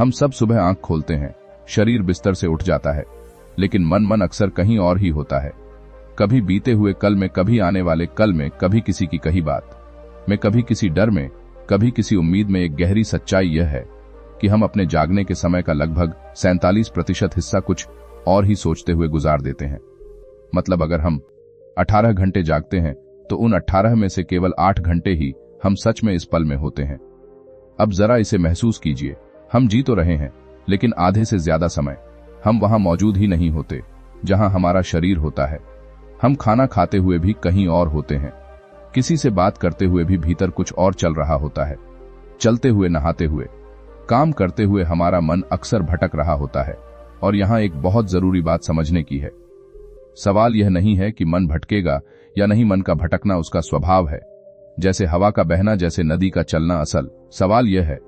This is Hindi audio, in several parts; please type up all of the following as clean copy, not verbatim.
हम सब सुबह आंख खोलते हैं, शरीर बिस्तर से उठ जाता है, लेकिन मन अक्सर कहीं और ही होता है। कभी बीते हुए कल में, कभी आने वाले कल में, कभी किसी की कही बात में, कभी किसी डर में, कभी किसी उम्मीद में। एक गहरी सच्चाई यह है कि हम अपने जागने के समय का लगभग 47% हिस्सा कुछ और ही सोचते हुए गुजार देते हैं। मतलब अगर हम 18 घंटे जागते हैं तो उन 18 में से केवल 8 घंटे ही हम सच में इस पल में होते हैं। अब जरा इसे महसूस कीजिए, हम जी तो रहे हैं, लेकिन आधे से ज्यादा समय हम वहां मौजूद ही नहीं होते जहां हमारा शरीर होता है। हम खाना खाते हुए भी कहीं और होते हैं, किसी से बात करते हुए भी भीतर कुछ और चल रहा होता है, चलते हुए, नहाते हुए, काम करते हुए हमारा मन अक्सर भटक रहा होता है। और यहां एक बहुत जरूरी बात समझने की है। सवाल यह नहीं है कि मन भटकेगा या नहीं, मन का भटकना उसका स्वभाव है, जैसे हवा का बहना, जैसे नदी का चलना। असल सवाल यह है,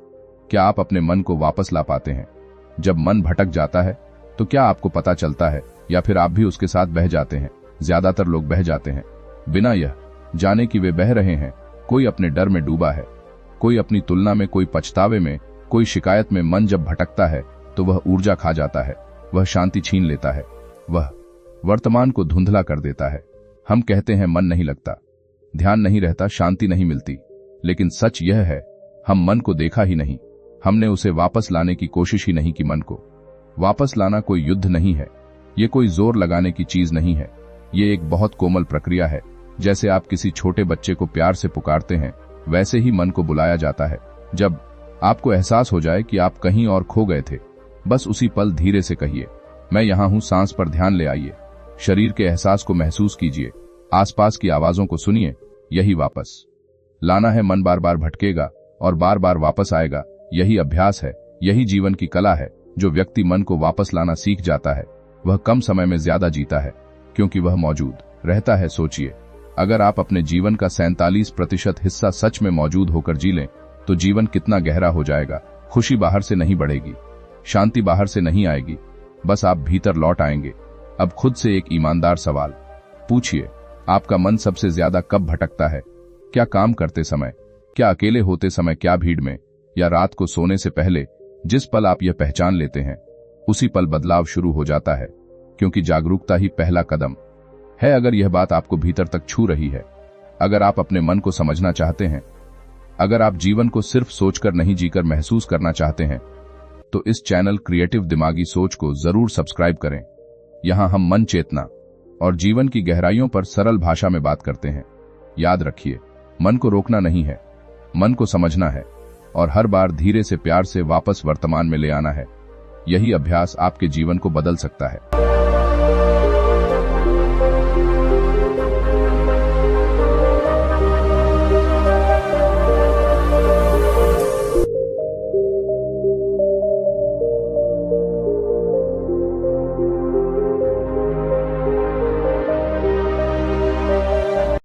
क्या आप अपने मन को वापस ला पाते हैं? जब मन भटक जाता है तो क्या आपको पता चलता है, या फिर आप भी उसके साथ बह जाते हैं? ज्यादातर लोग बह जाते हैं बिना यह जाने कि वे बह रहे हैं। कोई अपने डर में डूबा है, कोई अपनी तुलना में, कोई पछतावे में, कोई शिकायत में। मन जब भटकता है तो वह ऊर्जा खा जाता है, वह शांति छीन लेता है, वह वर्तमान को धुंधला कर देता है। हम कहते हैं मन नहीं लगता, ध्यान नहीं रहता, शांति नहीं मिलती, लेकिन सच यह है हम मन को देखा ही नहीं। हमने उसे वापस लाने की कोशिश ही नहीं की। मन को वापस लाना कोई युद्ध नहीं है, ये कोई जोर लगाने की चीज नहीं है। ये एक बहुत कोमल प्रक्रिया है। जैसे आप किसी छोटे बच्चे को प्यार से पुकारते हैं, वैसे ही मन को बुलाया जाता है। जब आपको एहसास हो जाए कि आप कहीं और खो गए थे, बस उसी पल धीरे से कहिए, मैं यहां हूं। सांस पर ध्यान ले आइए, शरीर के एहसास को महसूस कीजिए, आसपास की आवाजों को सुनिए। यही वापस लाना है। मन बार बार भटकेगा और बार बार वापस आएगा। यही अभ्यास है, यही जीवन की कला है। जो व्यक्ति मन को वापस लाना सीख जाता है वह कम समय में ज्यादा जीता है, क्योंकि वह मौजूद रहता है। सोचिए, अगर आप अपने जीवन का 47% हिस्सा सच में मौजूद होकर जी लें तो जीवन कितना गहरा हो जाएगा। खुशी बाहर से नहीं बढ़ेगी, शांति बाहर से नहीं आएगी, बस आप भीतर लौट आएंगे। अब खुद से एक ईमानदार सवाल पूछिए, आपका मन सबसे ज्यादा कब भटकता है? क्या काम करते समय, क्या अकेले होते समय, क्या भीड़ में, या रात को सोने से पहले? जिस पल आप यह पहचान लेते हैं उसी पल बदलाव शुरू हो जाता है, क्योंकि जागरूकता ही पहला कदम है। अगर यह बात आपको भीतर तक छू रही है, अगर आप अपने मन को समझना चाहते हैं, अगर आप जीवन को सिर्फ सोचकर नहीं जीकर महसूस करना चाहते हैं, तो इस चैनल क्रिएटिव दिमागी सोच को जरूर सब्सक्राइब करें। यहां हम मन, चेतना और जीवन की गहराइयों पर सरल भाषा में बात करते हैं। याद रखिए, मन को रोकना नहीं है, मन को समझना है, और हर बार धीरे से, प्यार से वापस वर्तमान में ले आना है। यही अभ्यास आपके जीवन को बदल सकता है।